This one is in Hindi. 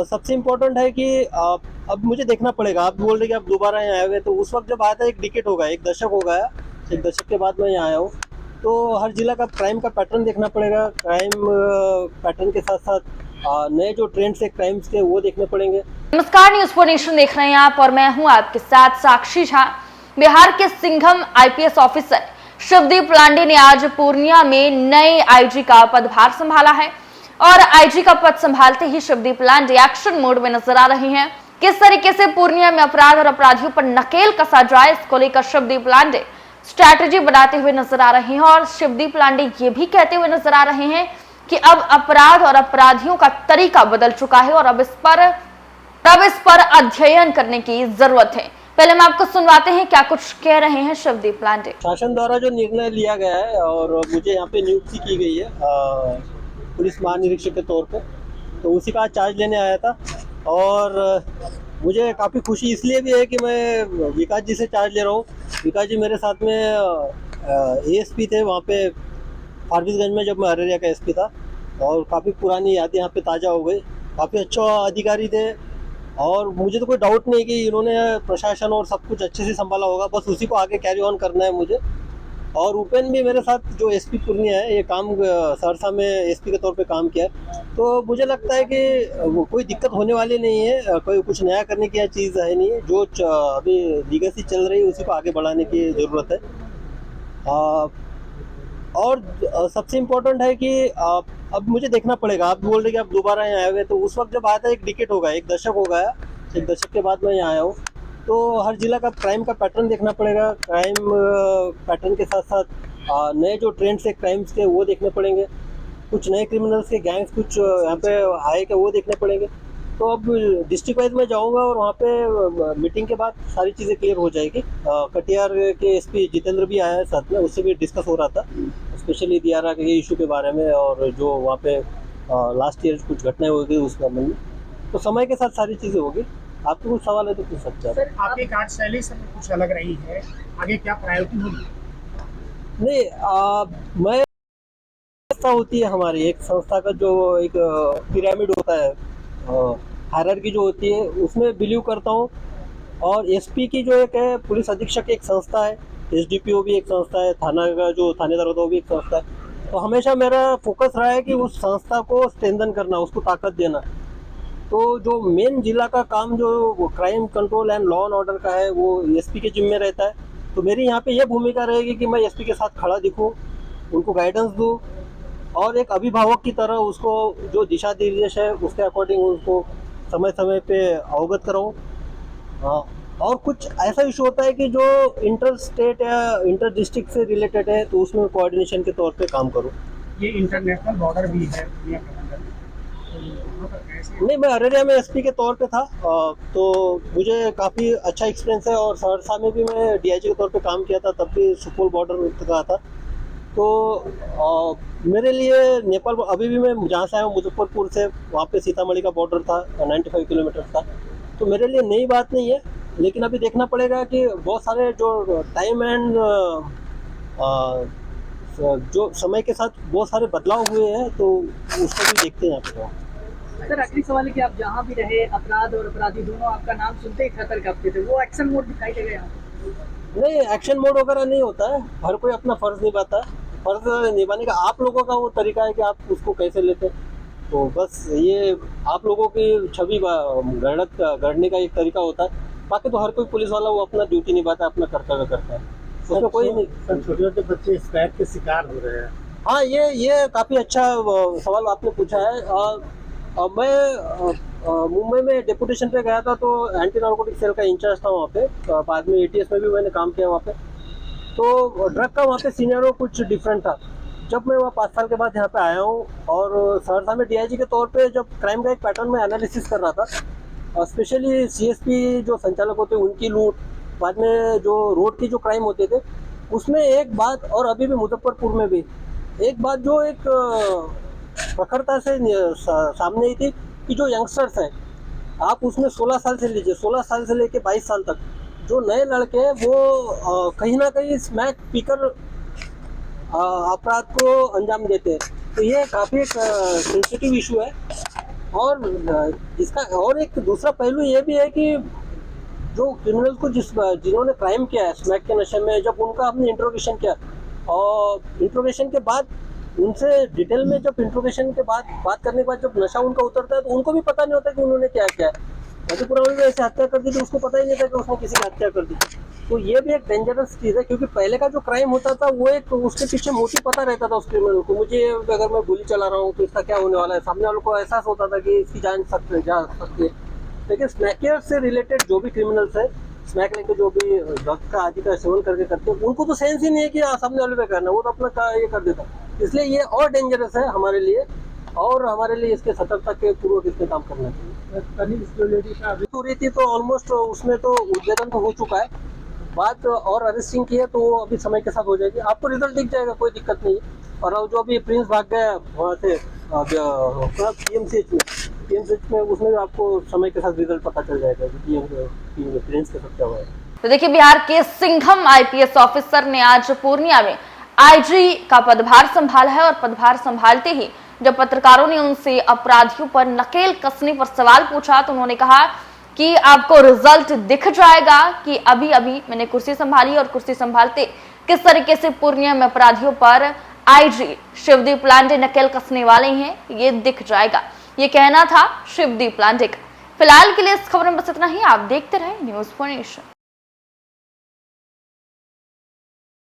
सबसे इम्पोर्टेंट है कि अब मुझे देखना पड़ेगा। आप बोल रहे कि आप दोबारा यहाँ आए हुए, तो उस वक्त जब आया था एक डिकेट हो गया, एक दशक हो गया। एक दशक के बाद मैं यहाँ आया हूँ, तो हर जिला का क्राइम का पैटर्न देखना पड़ेगा। क्राइम पैटर्न के साथ साथ नए जो ट्रेंड्स है क्राइम्स के, वो देखने पड़ेंगे। नमस्कार, न्यूज फॉर नेशन देख रहे हैं आप और मैं हूं आपके साथ साक्षी झा। बिहार के सिंघम आईपीएस ऑफिसर शिवदीप लांडे ने आज पूर्णिया में नए आईजी का पदभार संभाला है और आईजी का पद संभालते ही शिवदीप लांडे एक्शन मोड में नजर आ रहे हैं। किस तरीके से पूर्णिया में अपराध और अपराधियों पर नकेल कसा जाए, इसको लेकर शिवदीप लांडे स्ट्रैटेजी बनाते हुए नजर आ रहे हैं और शिवदीप लांडे ये भी कहते हुए नजर आ रहे हैं कि अब अपराध और अपराधियों का तरीका बदल चुका है और अब इस पर अध्ययन करने की जरूरत है। पहले हम आपको सुनवाते हैं क्या कुछ कह रहे हैं शिवदीप लांडे। शासन द्वारा जो निर्णय लिया गया है और मुझे यहाँ पे नियुक्ति की गई है पुलिस महानिरीक्षक के तौर पे, तो उसी का चार्ज लेने आया था। और मुझे काफ़ी खुशी इसलिए भी है कि मैं विकास जी से चार्ज ले रहा हूँ। विकास जी मेरे साथ में एएसपी थे वहाँ पे फारबिसगंज में, जब मैं अररिया का एसपी था, और काफ़ी पुरानी यादें यहाँ पे ताज़ा हो गई। काफ़ी अच्छा अधिकारी थे और मुझे तो कोई डाउट नहीं कि इन्होंने प्रशासन और सब कुछ अच्छे से संभाला होगा। बस उसी को आगे कैरी ऑन करना है मुझे। और उपेन भी मेरे साथ, जो एसपी पूर्णिया है, ये काम सहरसा में एसपी के तौर पे काम किया है, तो मुझे लगता है कि वो कोई दिक्कत होने वाली नहीं है। कोई कुछ नया करने की चीज़ है नहीं है। जो अभी लीगेसी चल रही है उसी को आगे बढ़ाने की ज़रूरत है। और सबसे इम्पोर्टेंट है कि अब मुझे देखना पड़ेगा। आप बोल रहे कि आप दोबारा यहाँ आए हुए, तो उस वक्त जब आया था एक डिकेट हो गया, एक दशक हो गया। एक दशक के बाद मैं यहाँ आया हूँ, तो हर जिला का क्राइम का पैटर्न देखना पड़ेगा। क्राइम पैटर्न के साथ साथ नए जो ट्रेंड्स है क्राइम्स के, वो देखने पड़ेंगे। कुछ नए क्रिमिनल्स के गैंग्स कुछ यहाँ पे आए के, वो देखने पड़ेंगे। तो अब डिस्ट्रिक्ट वाइज में जाऊँगा और वहाँ पे मीटिंग के बाद सारी चीज़ें क्लियर हो जाएगी। कटिहार के एसपी जितेंद्र भी आया है साथ में, उससे भी डिस्कस हो रहा था स्पेशली दियारा के इशू के बारे में, और जो वहाँ पे लास्ट ईयर कुछ घटनाएं हो गई उस बारे में। तो समय के साथ सारी चीज़ें होगी। आपको कुछ सवाल है तो पूछ सकते हैं। सर, आपकी कार्यशैली से कुछ अलग रही है, आगे क्या प्रायोरिटी होगी? नहीं, मैं संस्था होती है हमारी, एक संस्था का जो एक पिरामिड होता है, हायरार्की जो होती है, उसमें बिलीव करता हूँ। और एसपी की जो एक है, पुलिस अधीक्षक एक संस्था है, एसडीपीओ भी एक संस्था है, थाना का जो थानेदार होता है वो भी एक संस्था है। तो हमेशा मेरा फोकस रहा है कि उस संस्था को स्ट्रेंथन करना, उसको ताकत देना। तो जो मेन जिला का काम जो crime control and law and order का है, वो एसपी के जिम्मे रहता है। तो मेरी यहाँ पे ये भूमिका रहेगी कि मैं एसपी के साथ खड़ा दिखूँ, उनको गाइडेंस दूँ, और एक अभिभावक की तरह उसको जो दिशा निर्देश है उसके अकॉर्डिंग उसको समय समय पे अवगत कराऊँ। और कुछ ऐसा इशू होता है कि जो इंटर स्टेट या इंटर डिस्ट्रिक्ट से रिलेटेड है, तो उसमें कोऑर्डिनेशन के तौर पे काम करूँ। ये इंटरनेशनल बॉर्डर भी है दुनिया के अंदर, नहीं, मैं अररिया में एसपी के तौर पे था, तो मुझे काफ़ी अच्छा एक्सपीरियंस है। और सहरसा में भी मैं डीआईजी के तौर पे काम किया था, तब भी सुपौल बॉर्डर का था। तो मेरे लिए नेपाल, अभी भी मैं जहाँ से आया हूँ मुजफ्फरपुर से, वहाँ पे सीतामढ़ी का बॉर्डर था, 95 किलोमीटर था। तो मेरे लिए नई बात नहीं है, लेकिन अभी देखना पड़ेगा कि बहुत सारे जो टाइम एंड जो समय के साथ बहुत सारे बदलाव हुए हैं, तो उसको भी देखते हैं यहाँ पे। सर, आखिरी सवाल है कि आप जहाँ भी रहे, अपराध और अपराधी दोनों आपका नाम सुनते ही खतर कांपते थे, वो एक्शन मोड दिखाई देगा यहाँ पे? नहीं, एक्शन मोड वगैरह नहीं होता है। हर कोई अपना फर्ज निभाता है। फर्ज निभाने का आप लोगों का वो तरीका है कि आप उसको कैसे लेते हैं। तो बस ये आप लोगों की छवि गढ़ने का एक तरीका होता है। बाकी तो हर कोई पुलिस वाला वो अपना ड्यूटी निभाता है, अपना कर्तव्य करता है, उसमें कोई नहीं। छोटे छोटे बच्चे इस बैग के शिकार हो रहे हैं। हाँ, ये काफ़ी अच्छा सवाल आपने पूछा है। मैं मुंबई में डेपुटेशन पे गया था, तो एंटी नार्कोटिक सेल का इंचार्ज था वहाँ पे। बाद में एटीएस में भी मैंने काम किया वहाँ पे। तो ड्रग का वहाँ पे सीनियरों कुछ डिफरेंट था। जब मैं वहाँ 5 साल के बाद यहाँ पे आया हूँ, और सहरसा में डीआईजी के तौर पे जब क्राइम का एक पैटर्न में एनालिसिस कर रहा था, स्पेशली सीएसपी जो संचालक होते हैं उनकी लूट, बाद में जो रोड की जो क्राइम होते थे, उसमें एक बात, और अभी भी मुजफ्फरपुर में भी एक बात जो एक प्रखरता से सामने आई थी कि जो यंगस्टर्स हैं, आप उसमें 16 साल से लीजिए, 16 साल से लेके 22 साल तक जो नए लड़के हैं, वो कहीं ना कहीं स्मैक पीकर अपराध को अंजाम देते हैं। तो ये काफ़ी एक सेंसिटिव इशू है। और इसका और एक दूसरा पहलू ये भी है कि जो क्रिमिनल को जिन्होंने क्राइम किया है स्मैक के नशे में, जब उनका हमने इंट्रोगेशन किया और इंट्रोगेशन के बाद उनसे डिटेल में जब इंट्रोगेशन के बाद बात करने के बाद जब नशा उनका उतरता है तो उनको भी पता नहीं होता कि उन्होंने क्या किया है। ऐसे पुराने में ऐसे हत्या कर दी तो उसको पता ही नहीं था कि उसने किसी की हत्या कर दी। तो ये भी एक डेंजरस चीज़ है, क्योंकि पहले का जो क्राइम होता था वो एक उसके पीछे मोटिव पता रहता था उस क्रिमिनल को। मुझे अगर मैं गोली चला रहा हूँ तो इसका क्या होने वाला है, सामने वालों को एहसास होता था कि इसकी जान जा सकती है। लेकिन स्मैकियर से रिलेटेड जो भी क्रिमिनल्स है, स्मैक लेके जो भी ड्रग्स का आदि का सेवन करके करते हैं, उनको तो सेंस ही नहीं है कि सामने वाले पे करना, वो तो अपना ये कर देता। इसलिए ये और डेंजरस है हमारे लिए, और हमारे लिए इसके सतर्कता के पूर्वक इसमें काम करना चाहिए। हो रही थी तो ऑलमोस्ट उसमें तो उद्भेदन तो हो चुका है, बात और अरेस्टिंग की है तो वो अभी समय के साथ हो जाएगी, आपको रिजल्ट दिख जाएगा, कोई दिक्कत नहीं है। और अब जो अभी प्रिंस भाग गया वहाँ से पीएमसीएच में उसमें भी आपको समय के साथ रिजल्ट पता चल जाएगा कि प्रिंस के साथ क्या हुआ है। तो देखिए, बिहार के सिंघम आईपीएस ऑफिसर ने आज पूर्णिया में आईजी का पदभार संभाला है और पदभार संभालते ही जब पत्रकारों ने उनसे अपराधियों पर नकेल कसने पर सवाल पूछा तो उन्होंने कहा कि आपको रिजल्ट दिख जाएगा कि अभी अभी मैंने कुर्सी संभाली और कुर्सी संभालते किस तरीके से पूर्णिया में अपराधियों पर आईजी शिवदीप लांडे नकेल कसने वाले हैं, ये दिख जाएगा। ये कहना था शिवदीप लांडे का। फिलहाल के लिए इस खबर में बस इतना ही। आप देखते रहे न्यूज़4नेशन।